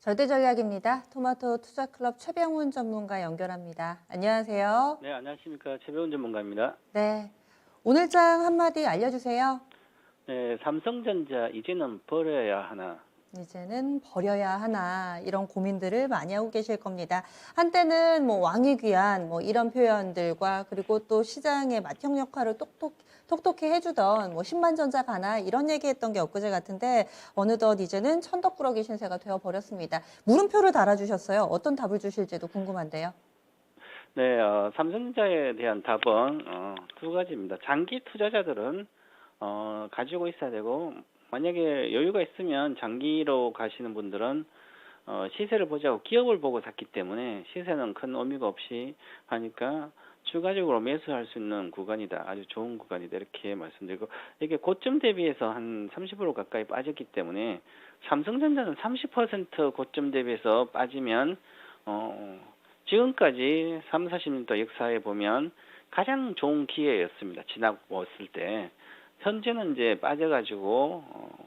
절대전략입니다. 토마토 투자클럽 최병훈 전문가 연결합니다. 안녕하세요. 네, 안녕하십니까. 최배운 전문가입니다. 네. 오늘장 한마디 알려주세요. 네, 삼성전자 이제는 버려야 하나. 이제는 버려야 하나 이런 고민들을 많이 하고 계실 겁니다. 한때는 뭐 왕이 귀한 뭐 이런 표현들과 그리고 또 시장의 맏형 역할을 톡톡히 해주던 뭐 신만전자 가나 이런 얘기했던 게 엊그제 같은데 어느덧 이제는 천덕꾸러기 신세가 되어버렸습니다. 물음표를 달아주셨어요. 어떤 답을 주실지도 궁금한데요. 네, 삼성전자에 대한 답은 두 가지입니다. 장기 투자자들은 가지고 있어야 되고, 만약에 여유가 있으면 장기로 가시는 분들은 시세를 보자고 기업을 보고 샀기 때문에 시세는 큰 의미가 없이 하니까 추가적으로 매수할 수 있는 구간이다. 아주 좋은 구간이다. 이렇게 말씀드리고, 이게 고점 대비해서 한 30% 가까이 빠졌기 때문에 삼성전자는 30% 고점 대비해서 빠지면 지금까지 3, 40년도 역사에 보면 가장 좋은 기회였습니다. 지나왔을 때. 현재는 이제 빠져가지고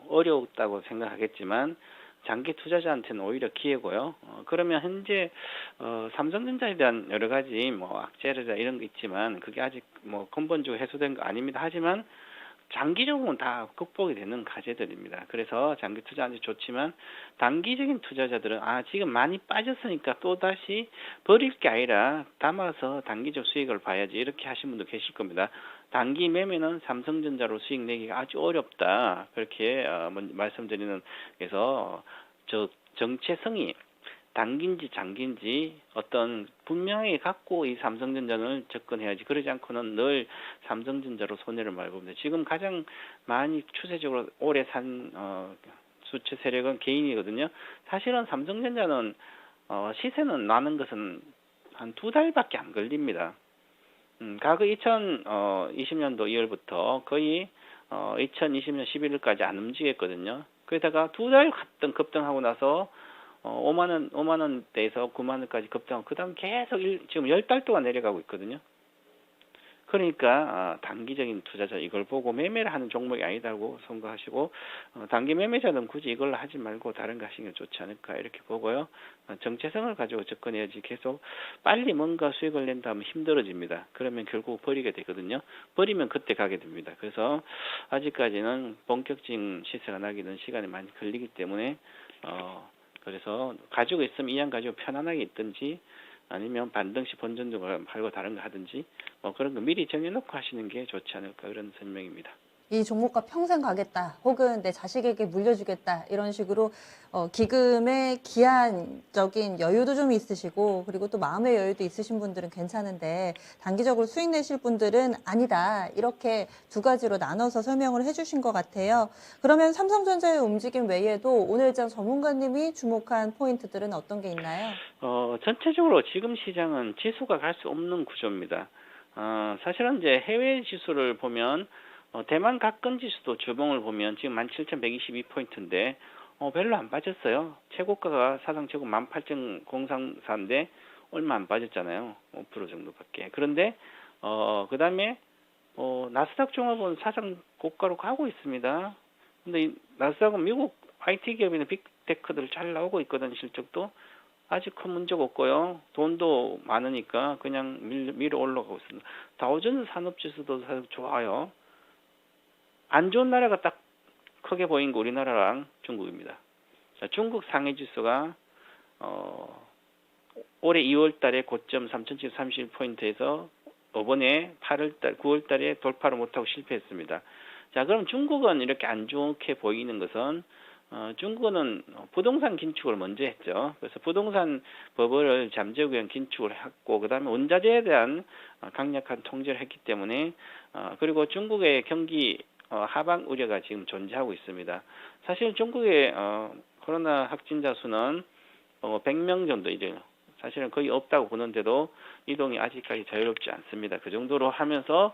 어려웠다고 생각하겠지만 장기 투자자한테는 오히려 기회고요. 그러면 현재 삼성전자에 대한 여러 가지 뭐 악재라 이런 거 있지만 그게 아직 뭐 근본적으로 해소된 거 아닙니다. 하지만 장기적으로는 다 극복이 되는 과제들입니다. 그래서 장기 투자는 좋지만 단기적인 투자자들은 지금 많이 빠졌으니까 또 다시 버릴 게 아니라 담아서 단기적 수익을 봐야지 이렇게 하신 분도 계실 겁니다. 단기 매매는 삼성전자로 수익 내기가 아주 어렵다. 그렇게 말씀드리는 그래서 정체성이 단기인지 장기인지 어떤 분명히 갖고 이 삼성전자를 접근해야지. 그러지 않고는 늘 삼성전자로 손해를 많이 봅니다. 지금 가장 많이 추세적으로 오래 산 수치 세력은 개인이거든요. 사실은 삼성전자는 시세는 나는 것은 한 두 달밖에 안 걸립니다. 과거 2020년도 2월부터 거의 2020년 11월까지 안 움직였거든요. 그러다가 두 달 급등하고 나서 5만 원대에서 9만 원까지 급등하고 그다음 계속 지금 10달 동안 내려가고 있거든요. 그러니까 단기적인 투자자 이걸 보고 매매를 하는 종목이 아니다고 생각하시고 단기 매매자는 굳이 이걸 하지 말고 다른 거 하시는 게 좋지 않을까 이렇게 보고요. 정체성을 가지고 접근해야지 계속 빨리 뭔가 수익을 낸다면 힘들어집니다. 그러면 결국 버리게 되거든요. 버리면 그때 가게 됩니다. 그래서 아직까지는 본격적인 시세가 나기는 시간이 많이 걸리기 때문에 그래서 가지고 있으면 이왕 가지고 편안하게 있든지 아니면 반등시 본전등을 팔고 다른 거 하든지 뭐 그런 거 미리 정해놓고 하시는 게 좋지 않을까 그런 설명입니다. 이 종목과 평생 가겠다, 혹은 내 자식에게 물려주겠다 이런 식으로 기금의 기한적인 여유도 좀 있으시고 그리고 또 마음의 여유도 있으신 분들은 괜찮은데 단기적으로 수익 내실 분들은 아니다 이렇게 두 가지로 나눠서 설명을 해주신 것 같아요. 그러면 삼성전자의 움직임 외에도 오늘장 전문가님이 주목한 포인트들은 어떤 게 있나요? 전체적으로 지금 시장은 지수가 갈 수 없는 구조입니다. 사실은 이제 해외 지수를 보면 대만 각근 지수도 주봉을 보면 지금 17,122포인트인데 별로 안 빠졌어요. 최고가가 사상 최고 18,034인데 얼마 안 빠졌잖아요. 5% 정도밖에. 그런데 그 다음에 나스닥 종합은 사상 고가로 가고 있습니다. 근데 이 나스닥은 미국 IT 기업이나 빅테크들 잘 나오고 있거든. 실적도 아직 큰 문제가 없고요. 돈도 많으니까 그냥 밀어 올라가고 있습니다. 다우존스 산업지수도 사실 좋아요. 안 좋은 나라가 딱 크게 보인 거 우리나라랑 중국입니다. 자, 중국 상해지수가 올해 2월달에 고점 3,731포인트에서 이번에 8월달, 9월달에 돌파를 못하고 실패했습니다. 자, 그럼 중국은 이렇게 안 좋게 보이는 것은 중국은 부동산 긴축을 먼저 했죠. 그래서 부동산 버블을 잠재우기 위한 긴축을 했고, 그 다음에 원자재에 대한 강력한 통제를 했기 때문에, 그리고 중국의 경기 하방 우려가 지금 존재하고 있습니다. 사실 중국의 코로나 확진자 수는 100명 정도 이래요. 사실은 거의 없다고 보는데도 이동이 아직까지 자유롭지 않습니다. 그 정도로 하면서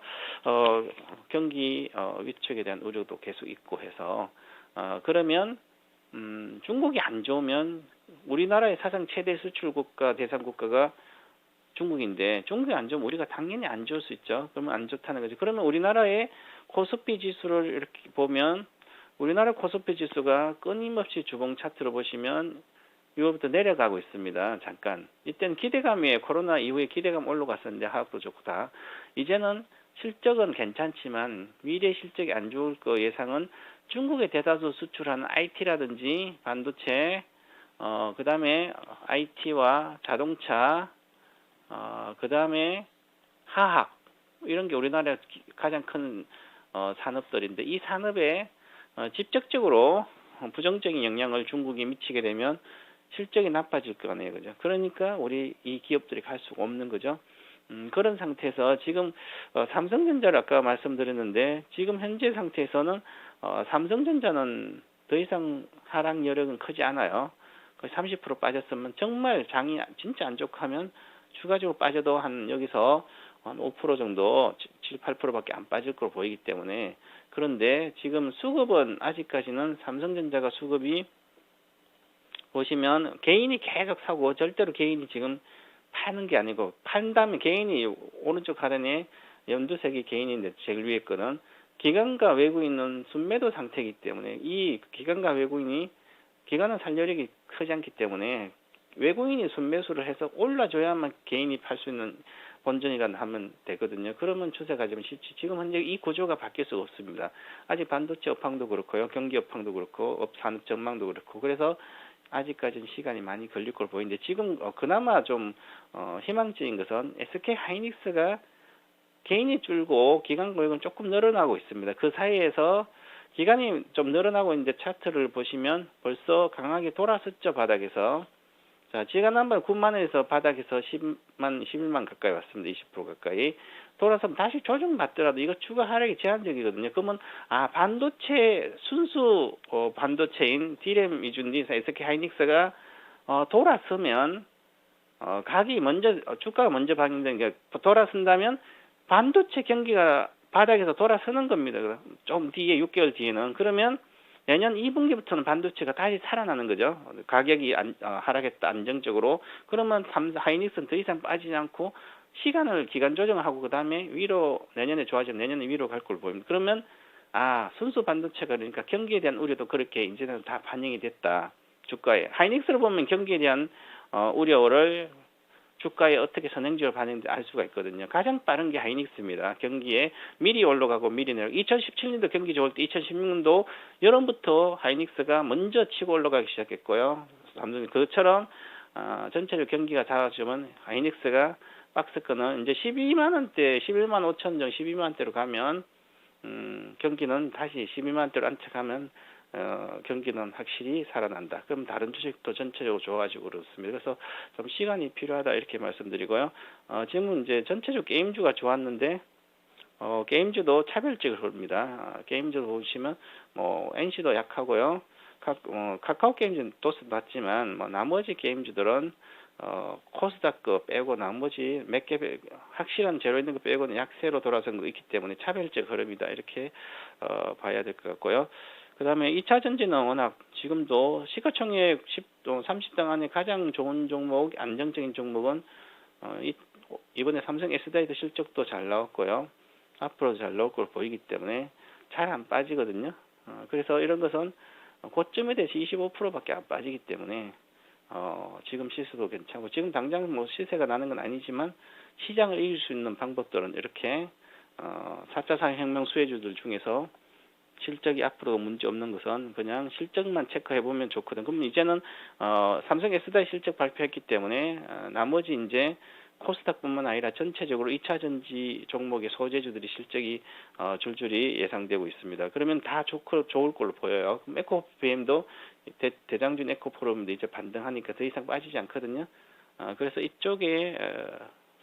경기 위축에 대한 우려도 계속 있고 해서 그러면 중국이 안 좋으면 우리나라의 사상 최대 수출 국가 대상 국가가 중국인데 중국이 안 좋으면 우리가 당연히 안 좋을 수 있죠. 그러면 안 좋다는 거죠. 그러면 우리나라의 코스피 지수를 이렇게 보면 우리나라 코스피 지수가 끊임없이 주봉 차트로 보시면 6월부터 내려가고 있습니다. 잠깐. 이때는 기대감이 코로나 이후에 기대감 올라갔었는데 하락도 좋고 다. 이제는 실적은 괜찮지만 미래 실적이 안 좋을 거 예상은 중국에 대다수 수출하는 IT라든지 반도체, 그다음에 IT와 자동차, 그다음에 화학 이런 게 우리나라 가장 큰 산업들인데 이 산업에 직접적으로 부정적인 영향을 중국이 미치게 되면 실적이 나빠질 거네요, 그죠? 그러니까 우리 이 기업들이 갈 수가 없는 거죠. 그런 상태에서 지금 삼성전자를 아까 말씀드렸는데 지금 현재 상태에서는 삼성전자는 더 이상 하락 여력은 크지 않아요. 거의 30% 빠졌으면 정말 장이 진짜 안 좋고 하면 추가적으로 빠져도 한 여기서 한 5% 정도, 7, 8%밖에 안 빠질 걸로 보이기 때문에 그런데 지금 수급은 아직까지는 삼성전자가 수급이 보시면 개인이 계속 사고 절대로 개인이 지금 파는 게 아니고 판다면 개인이 오른쪽 하단에 연두색이 개인인데 제일 위에 거는 기관과 외국인은 순매도 상태이기 때문에 이 기관과 외국인이 기관은 살 여력이 크지 않기 때문에 외국인이 순매수를 해서 올라줘야만 개인이 팔 수 있는 본전이라 하면 되거든요. 그러면 추세가 좀 실지. 지금 현재 이 구조가 바뀔 수가 없습니다. 아직 반도체 업황도 그렇고요. 경기 업황도 그렇고 산업 전망도 그렇고 그래서 아직까지는 시간이 많이 걸릴 걸 보이는데 지금 그나마 좀 희망적인 것은 SK 하이닉스가 개인이 줄고 기관 고용은 조금 늘어나고 있습니다. 그 사이에서 기간이 좀 늘어나고 있는데 차트를 보시면 벌써 강하게 돌아섰죠, 바닥에서. 자, 지난번 9만 원에서 바닥에서 10만, 11만 가까이 왔습니다. 20% 가까이. 돌아서 다시 조정받더라도 이거 추가 하락이 제한적이거든요. 그러면 반도체 순수 반도체인 D램 위주인 SK 하이닉스가 돌아서면 가격이 먼저 주가가 먼저 반영된 게 돌아선다면 반도체 경기가 바닥에서 돌아서는 겁니다. 좀 뒤에 6개월 뒤에는 그러면 내년 2분기부터는 반도체가 다시 살아나는 거죠. 가격이 하락했다 안정적으로. 그러면 하이닉스는 더 이상 빠지지 않고 시간을 기간 조정하고 그 다음에 위로 내년에 좋아지면 내년에 위로 갈 걸 보입니다. 그러면 순수 반도체가 그러니까 경기에 대한 우려도 그렇게 이제는 다 반영이 됐다. 주가에. 하이닉스를 보면 경기에 대한 우려를 주가에 어떻게 선행적으로 반영돼 알 수가 있거든요. 가장 빠른 게 하이닉스입니다. 경기에 미리 올라가고 미리 내려. 2017년도 경기 좋을 때 2016년도 여름부터 하이닉스가 먼저 치고 올라가기 시작했고요. 삼성이 그처럼 전체적 경기가 작아지면 하이닉스가 박스권은 이제 12만 원대, 11만 5천 정도 12만 원대로 가면 경기는 다시 12만 원대로 안착하면 경기는 확실히 살아난다. 그럼 다른 주식도 전체적으로 좋아지고 그렇습니다. 그래서 좀 시간이 필요하다 이렇게 말씀드리고요. 지금은 이제 전체적 게임주가 좋았는데 게임주도 차별적으로 봅니다. 게임주로 보시면 NC도 약하고요. 카카오 게임즈는 또스 낮지만 나머지 게임주들은 코스닥 빼고 나머지 몇 개 확실한 제로 있는 거 빼고는 약세로 돌아선 거 있기 때문에 차별적 흐름이다 이렇게 봐야 될 것 같고요. 그 다음에 2차 전지는 워낙 지금도 시가총액 30등 안에 가장 좋은 종목, 안정적인 종목은 이번에 삼성 SDI도 실적도 잘 나왔고요. 앞으로도 잘 나올 걸 보이기 때문에 잘 안 빠지거든요. 그래서 이런 것은 고점에 대해서 25%밖에 안 빠지기 때문에 지금 시세도 괜찮고 지금 당장 시세가 나는 건 아니지만 시장을 이길 수 있는 방법들은 이렇게 4차 산업혁명 수혜주들 중에서 실적이 앞으로도 문제 없는 것은 그냥 실적만 체크해 보면 좋거든. 그럼 이제는 삼성 SDI 실적 발표했기 때문에 나머지 이제 코스닥뿐만 아니라 전체적으로 2차 전지 종목의 소재주들이 실적이 줄줄이 예상되고 있습니다. 그러면 다 좋을 걸로 보여요. 그럼 에코BM도 대장준 에코포럼도 이제 반등하니까 더 이상 빠지지 않거든요. 그래서 이쪽에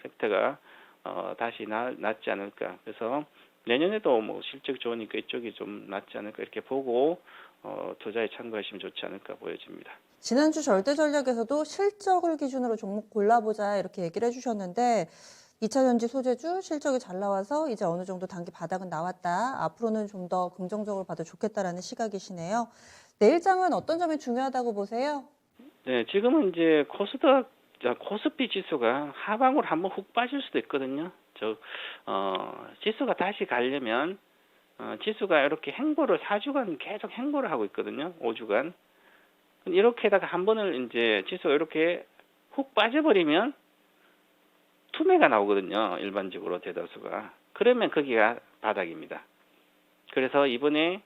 섹터가 다시 낫지 않을까. 그래서 내년에도 실적 좋으니까 이쪽이 좀 낫지 않을까 이렇게 보고 투자에 참고하시면 좋지 않을까 보여집니다. 지난주 절대 전략에서도 실적을 기준으로 종목 골라보자 이렇게 얘기를 해주셨는데 2차 전지 소재주 실적이 잘 나와서 이제 어느 정도 단기 바닥은 나왔다. 앞으로는 좀 더 긍정적으로 봐도 좋겠다라는 시각이시네요. 내일장은 어떤 점이 중요하다고 보세요? 네, 지금은 이제 코스피 지수가 하방으로 한번 훅 빠질 수도 있거든요. 지수가 다시 가려면 지수가 이렇게 행보를 4주간 계속 행보를 하고 있거든요. 5주간. 이렇게다가 한 번을 이제 지수가 이렇게 훅 빠져버리면 투매가 나오거든요. 일반적으로 대다수가. 그러면 거기가 바닥입니다. 그래서 이번에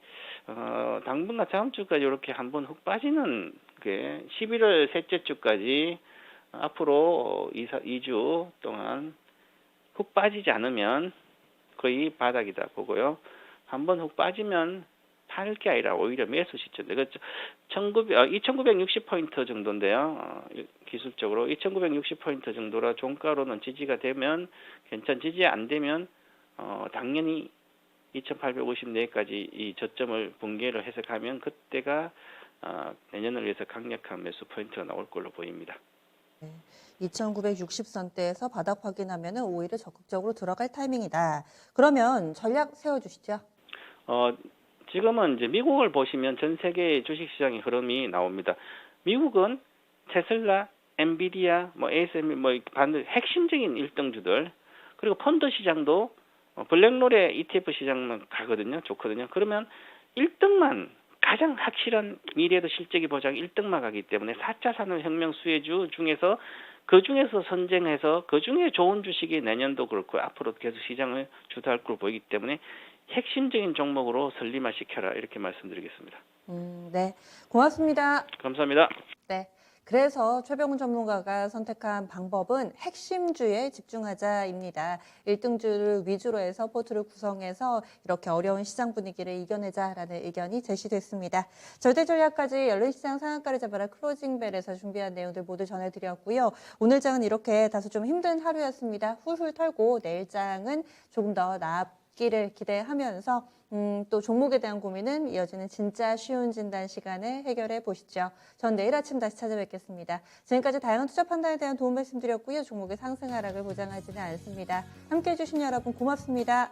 당분간 다음 주까지 이렇게 한번 훅 빠지는 게 11월 셋째 주까지 앞으로 2주 동안 훅 빠지지 않으면 거의 바닥이다 보고요. 한번 훅 빠지면 팔 게 아니라 오히려 매수 시점인데, 그렇죠. 2960포인트 정도인데요. 기술적으로 2960포인트 정도라 종가로는 지지가 되면 괜찮, 지지 안 되면 당연히 2850 내까지 이 저점을 붕괴를 해석하면 그때가 내년을 위해서 강력한 매수 포인트가 나올 걸로 보입니다. 2960선대에서 바닥 확인하면 오히려 적극적으로 들어갈 타이밍이다. 그러면 전략 세워주시죠. 지금은 이제 미국을 보시면 전 세계 주식시장의 흐름이 나옵니다. 미국은 테슬라, 엔비디아, ASML, 반드 핵심적인 1등주들, 그리고 펀드 시장도 블랙롤의 ETF 시장만 가거든요. 좋거든요. 그러면 1등만, 가장 확실한 미래에도 실적이 보장 1등만 가기 때문에 4차 산업혁명 수혜주 중에서 그 중에서 선정해서 그 중에 좋은 주식이 내년도 그렇고 앞으로 계속 시장을 주도할 걸로 보이기 때문에 핵심적인 종목으로 설림화시켜라, 이렇게 말씀드리겠습니다. 네, 고맙습니다. 감사합니다. 네. 그래서 최병훈 전문가가 선택한 방법은 핵심주에 집중하자입니다. 1등주를 위주로 해서 포트를 구성해서 이렇게 어려운 시장 분위기를 이겨내자라는 의견이 제시됐습니다. 절대 전략까지 열린 시장 상한가를 잡아라 클로징벨에서 준비한 내용들 모두 전해드렸고요. 오늘 장은 이렇게 다소 좀 힘든 하루였습니다. 훌훌 털고 내일 장은 조금 더 나기를 기대하면서 또 종목에 대한 고민은 이어지는 진짜 쉬운 진단 시간에 해결해 보시죠. 전 내일 아침 다시 찾아뵙겠습니다. 지금까지 다양한 투자 판단에 대한 도움 말씀드렸고요. 종목의 상승 하락을 보장하지는 않습니다. 함께해 주신 여러분 고맙습니다.